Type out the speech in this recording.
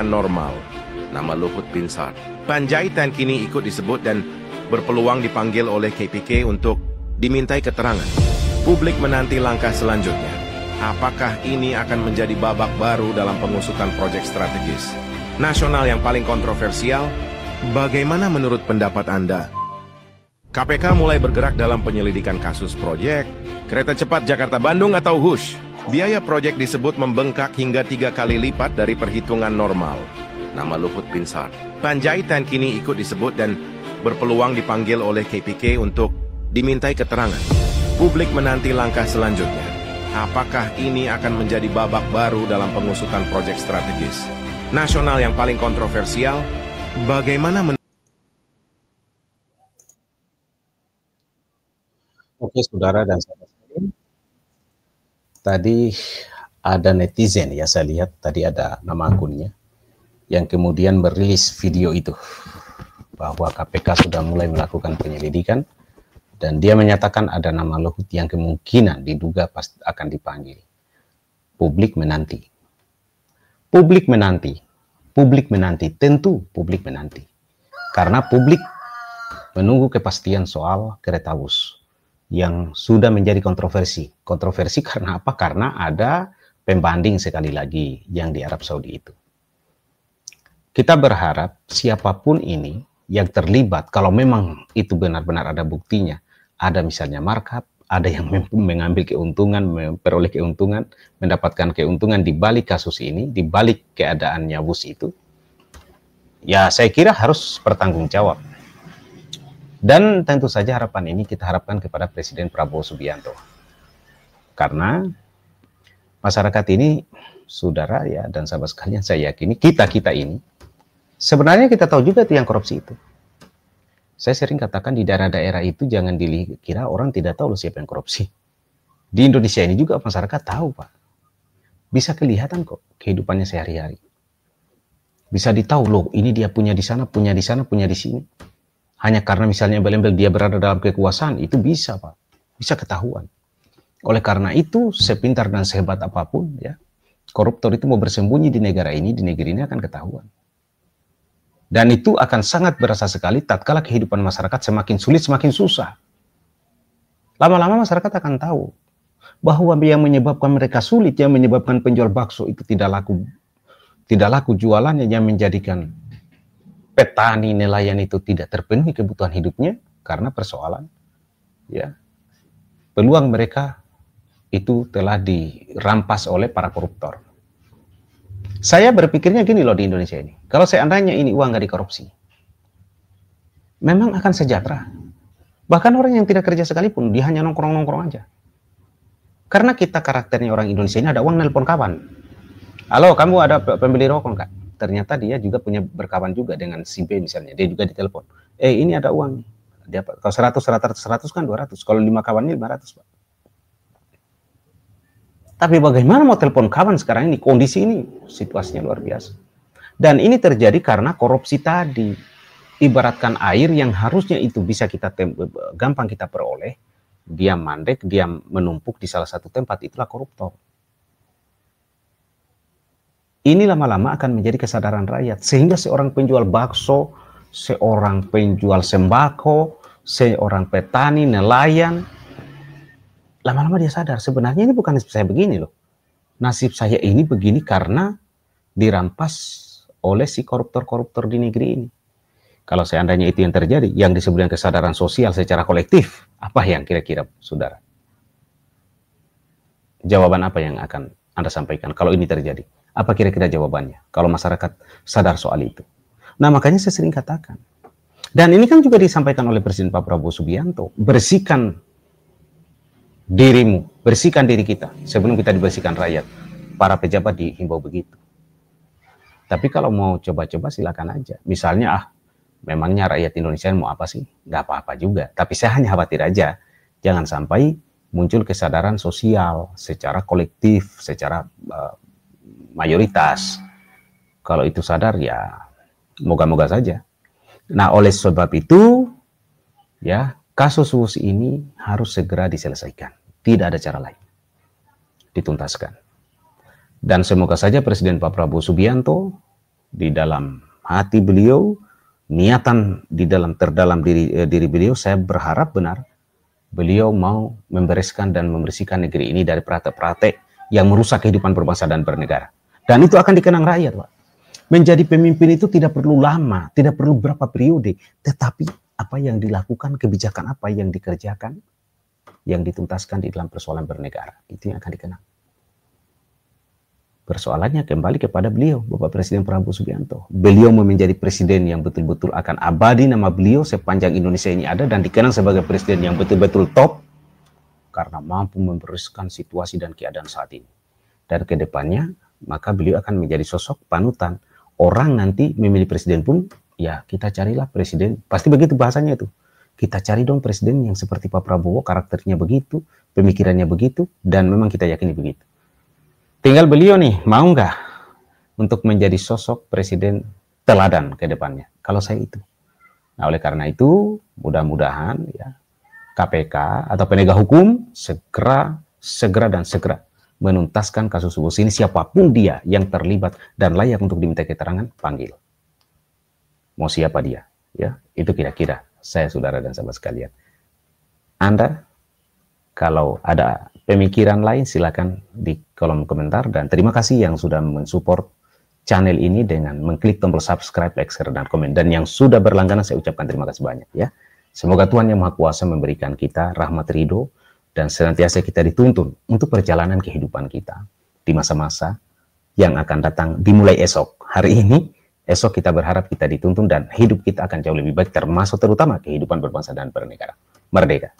normal. Nama Luhut Binsar Panjaitan kini ikut disebut dan berpeluang dipanggil oleh KPK untuk dimintai keterangan. Publik menanti langkah selanjutnya. Apakah ini akan menjadi babak baru dalam pengusutan proyek strategis nasional yang paling kontroversial? Bagaimana menurut pendapat Anda? KPK mulai bergerak dalam penyelidikan kasus proyek kereta cepat Jakarta-Bandung atau HUSH. Biaya proyek disebut membengkak hingga 3 kali lipat dari perhitungan normal. Nama Luhut Binsar Panjaitan kini ikut disebut dan berpeluang dipanggil oleh KPK untuk dimintai keterangan. Publik menanti langkah selanjutnya. Apakah ini akan menjadi babak baru dalam pengusutan proyek strategis nasional yang paling kontroversial? Bagaimana Oke, saudara dan sahabat sekalian, tadi ada netizen ya, saya lihat tadi ada nama akunnya yang kemudian merilis video itu bahwa KPK sudah mulai melakukan penyelidikan dan dia menyatakan ada nama Luhut yang kemungkinan diduga pasti akan dipanggil. Publik menanti. Publik menanti. Publik menanti. Tentu publik menanti. Karena publik menunggu kepastian soal kereta bus yang sudah menjadi kontroversi. Kontroversi karena apa? Karena ada pembanding sekali lagi yang di Arab Saudi itu. Kita berharap siapapun ini yang terlibat, kalau memang itu benar-benar ada buktinya, ada misalnya markup, ada yang mengambil keuntungan, memperoleh keuntungan, mendapatkan keuntungan di balik kasus ini, di balik keadaannya bus itu, ya saya kira harus bertanggung jawab. Dan tentu saja harapan ini kita harapkan kepada Presiden Prabowo Subianto. Karena masyarakat ini, saudara ya dan sahabat sekalian, saya yakini kita ini, sebenarnya kita tahu juga itu yang korupsi itu. Saya sering katakan di daerah-daerah itu jangan dikira orang tidak tahu loh siapa yang korupsi. Di Indonesia ini juga masyarakat tahu, Pak. Bisa kelihatan kok kehidupannya sehari-hari. Bisa ditahu loh, ini dia punya di sana, punya di sana, punya di sini. Hanya karena misalnya embel-embel dia berada dalam kekuasaan, itu bisa, Pak. Bisa ketahuan. Oleh karena itu, sepintar dan sehebat apapun, ya, koruptor itu mau bersembunyi di negara ini, di negeri ini akan ketahuan. Dan itu akan sangat berasa sekali tatkala kehidupan masyarakat semakin sulit, semakin susah. Lama-lama masyarakat akan tahu bahwa yang menyebabkan mereka sulit, yang menyebabkan penjual bakso itu tidak laku jualannya, yang menjadikan petani nelayan itu tidak terpenuhi kebutuhan hidupnya karena persoalan ya peluang mereka itu telah dirampas oleh para koruptor. Saya berpikirnya gini loh di Indonesia ini. Kalau seandainya ini uang nggak dikorupsi, memang akan sejahtera. Bahkan orang yang tidak kerja sekalipun, dia hanya nongkrong-nongkrong aja. Karena kita karakternya orang Indonesia ini ada uang nelpon kawan. Halo, kamu ada pembeli rokok nggak? Ternyata dia juga punya berkawan juga dengan si B misalnya. Dia juga ditelepon. Ini ada uang. Dia, kalau 100 kan 200. Kalau 5 kawannya 500, Pak. Tapi bagaimana mau telepon kawan sekarang ini? Kondisi ini, situasinya luar biasa. Dan ini terjadi karena korupsi tadi. Ibaratkan air yang harusnya itu bisa kita gampang kita peroleh, dia mandek, dia menumpuk di salah satu tempat, itulah koruptor. Ini lama-lama akan menjadi kesadaran rakyat. Sehingga seorang penjual bakso, seorang penjual sembako, seorang petani, nelayan, lama-lama dia sadar, sebenarnya ini bukan nasib saya begini loh. Nasib saya ini begini karena dirampas oleh si koruptor-koruptor di negeri ini. Kalau seandainya itu yang terjadi, yang disebut dengan kesadaran sosial secara kolektif, apa yang kira-kira, saudara? Jawaban apa yang akan Anda sampaikan kalau ini terjadi? Apa kira-kira jawabannya kalau masyarakat sadar soal itu? Nah, makanya saya sering katakan. Dan ini kan juga disampaikan oleh Presiden Pak Prabowo Subianto, bersihkan dirimu, bersihkan diri kita sebelum kita dibersihkan rakyat. Para pejabat dihimbau begitu. Tapi kalau mau coba-coba silakan aja. Misalnya, memangnya rakyat Indonesia mau apa sih? Nggak apa-apa juga. Tapi saya hanya khawatir aja, jangan sampai muncul kesadaran sosial secara kolektif, secara mayoritas. Kalau itu sadar ya, moga-moga saja. Nah, oleh sebab itu, ya, kasus HUSH ini harus segera diselesaikan. Tidak ada cara lain. Dituntaskan. Dan semoga saja Presiden Pak Prabowo Subianto di dalam hati beliau, niatan di dalam terdalam diri beliau, saya berharap benar beliau mau membereskan dan membersihkan negeri ini dari praktek-praktek yang merusak kehidupan berbangsa dan bernegara. Dan itu akan dikenang rakyat, Pak. Menjadi pemimpin itu tidak perlu lama, tidak perlu berapa periode, tetapi apa yang dilakukan, kebijakan apa yang dikerjakan, yang dituntaskan di dalam persoalan bernegara, itu yang akan dikenang. Persoalannya kembali kepada beliau, Bapak Presiden Prabowo Subianto. Beliau mau menjadi presiden yang betul-betul akan abadi nama beliau sepanjang Indonesia ini ada dan dikenang sebagai presiden yang betul-betul top karena mampu membereskan situasi dan keadaan saat ini. Dan ke depannya, maka beliau akan menjadi sosok panutan. Orang nanti memilih presiden pun, ya kita carilah presiden, pasti begitu bahasanya itu. Kita cari dong presiden yang seperti Pak Prabowo, karakternya begitu, pemikirannya begitu, dan memang kita yakini begitu. Tinggal beliau nih, mau nggak untuk menjadi sosok presiden teladan ke depannya? Kalau saya itu. Nah, oleh karena itu, mudah-mudahan ya KPK atau penegak hukum segera menuntaskan kasus Bos ini, siapapun dia yang terlibat dan layak untuk diminta keterangan, panggil. Mau siapa dia? Ya, itu kira-kira saya, saudara dan sahabat sekalian. Anda kalau ada pemikiran lain silakan di kolom komentar, dan terima kasih yang sudah mensupport channel ini dengan mengklik tombol subscribe, like, share, dan komen. Dan yang sudah berlangganan saya ucapkan terima kasih banyak ya. Semoga Tuhan Yang Maha Kuasa memberikan kita rahmat ridho dan senantiasa kita dituntun untuk perjalanan kehidupan kita di masa-masa yang akan datang dimulai esok. Hari ini, esok kita berharap kita dituntun dan hidup kita akan jauh lebih baik, termasuk terutama kehidupan berbangsa dan bernegara. Merdeka!